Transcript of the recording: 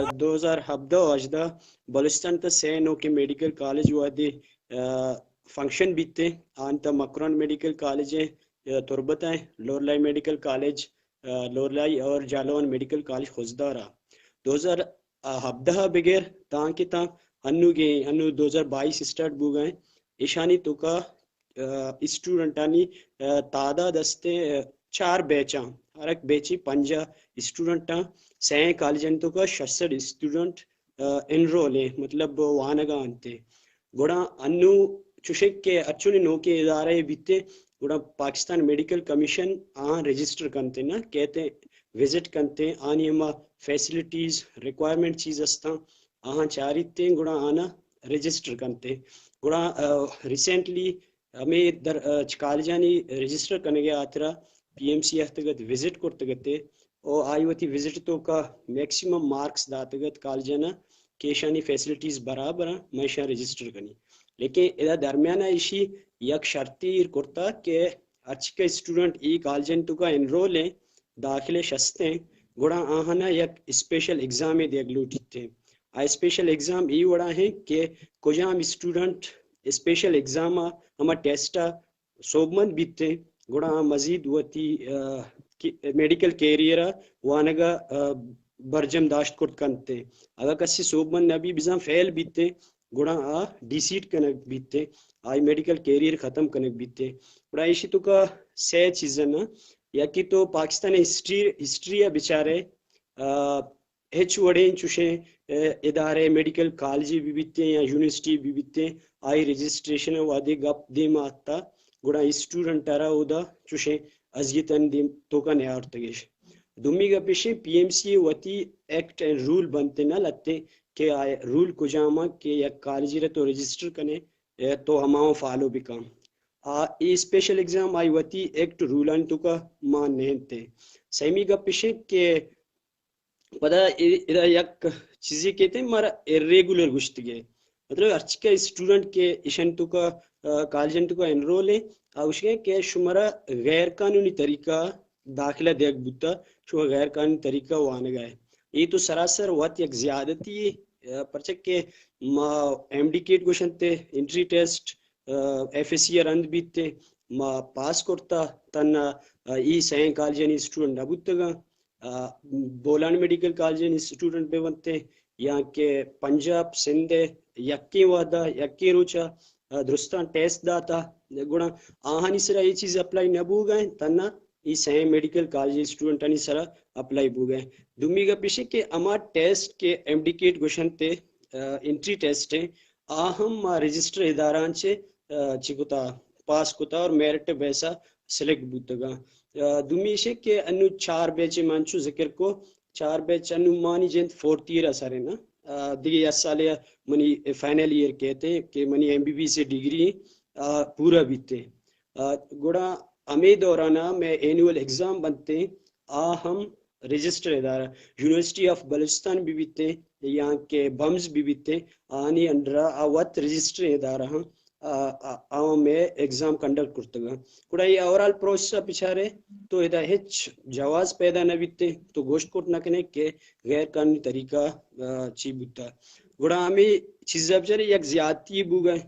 2017 اجدا بلوچستان تا سینو کے medical college وادی فنکشن بیتے آنتا مکران میڈیکل کالج تربت ہے لورالائی میڈیکل کالج لورالائی اور جھلاوان میڈیکل کالج خوزدارا 2017 بغیر تاں کی تاں انو 2022 سٹارٹ بو گئے ایشانی تو کا اسٹوڈنٹانی تعداد دستے 4 بیچاں ہر ایک بیچی 5 اسٹوڈنٹاں سین کالجن تو کا 66 اسٹوڈنٹ انرول ہیں مطلب وانگا انتے گوڑا انو چوشک کے اچھونے نو کے ادارے بیتے گوڑا پاکستان میڈیکل کمیشن آن رجسٹر کنتے نا کہتے وزٹ کنتے آنی ہما فیسلٹیز ریکوائرمنٹ چیز استاں آہاں چاریتے گوڑا آنا رجسٹر کنتے گوڑا ریسنٹلی ہمیں در کالجانی رجسٹر کرنے گیا آترا پی ایم سی اختگت وزٹ کرتگتے او آئی وتی وزٹ تو کا میکسیمم مارکس داتگت کالجانا کیشانی فیسلٹیز برابر میشا رجسٹر کنی لیکن ادا درمیانہ ایشی یک شرطی کرتا کہ اچھے اسٹوڈنٹ ای کالجن تو کا انرول ہیں داخلے شستے ہیں گوڑا آہنا یک اسپیشل ایگزام دیکھ لوٹتے آئی اسپیشل ایگزام ای وڑا ہے کہ کجام اسٹوڈنٹ اسپیشل ایگزام ہما ٹیسٹا صوبمند بیتے گوڑا مزید وتی میڈیکل کیریئر وانگا برجم داشت کرت کنتے اگر کسی صوبمند نبی بزام فیل بیتے گوڑا ڈی سیٹ کنک بیتے آئی میڈیکل کیریئر ختم کنک بیتے گوڑا ایشی تو کا سی چیزن یا کہ تو پاکستان ہسٹری بیچارے ہچ وڑیں چوشے ادارے میڈیکل کالجی بھی بیتے یا یونیورسٹی بھی بیتے آئی رجسٹریشن وادے گپ دیم آتا گوڑا اسٹوڈنٹ ارا اودا چوشے ازیتن دیم تو کا نیار تگیش دومی گا پیشے پی ایم سی وتی ایکٹ اینڈ رول بنتے نہ لگتے کہ رول کو جاما کہ یک کالجی رہ تو رجسٹر کنے تو ہماؤں فالو بکام ای اسپیشل ایگزام آئی وتی ایکٹ رولان تو کا مان نہنتے سیمی گا پیشے کہ پدا ادھا یک چیزی کہتے ہیں مارا irregular گشت گئے مطلب ارچکا اسٹوڈنٹ کے اشن تو کا کالجن تو کا انرول ہے اس کے کہ شمارا غیر قانونی طریقہ داخلہ دیکھ بوتا شو غیر قانونی طریقہ وانگا ہے یہ تو سراسر وقت یک زیادتی پرچک کے ما ایم ڈی کیٹ گوشن تے entry test F S C رند بیتے ما پاس کرتا تن ای سین کالجن اسٹوڈنٹ نبوتگا بولان میڈیکل کالجن اسٹوڈنٹ بے بنتے یہاں کے پنجاب سندھ یکی وادا یکی روچا درستان ٹیسٹ داتا گوڑا آہانی سرا یہ چیز اپلائی نبو گئے تنہ ای سین میڈیکل کالج اسٹوڈنٹ آنی سرا اپلائی بو گئے دومی گا پیشے کہ اما ٹیسٹ کے ایمڈیکیٹ گوشن تے انٹری ٹیسٹ ہیں آہم رجسٹر اداران چے چکتا پاس کتا اور میرٹ بیسا سلیکٹ بوتگا دومی شے کہ انو 4 بیچے مانچو ذکر کو 4 بیچ انو مانی جنت 4th ایئر اثر ہے نا دیگه سال منی فائنل ایئر کہتے کہ منی ایم بی بی سے ڈگری پورا بیتے گوڑا ہمیں دورانا میں اینول ایگزام بنتے ہم رجسٹر ادارہ یونیورسٹی آف بلوچستان بھی بیتے یہاں کے بمز بھی بیتے آنی انڈرا آوات رجسٹر ادارہ ہاں آوام میں ایگزام کنڈکٹ کرتا گا گوڑا یہ اورال پروسیسا پچھارے تو ادا ہچ جواز پیدا نہ بیتے تو گوشت کوٹ نہ کنے کہ غیر قانونی طریقہ چی بوتا گوڑا ہمیں چیزا بچارے یک زیادتی بو گئے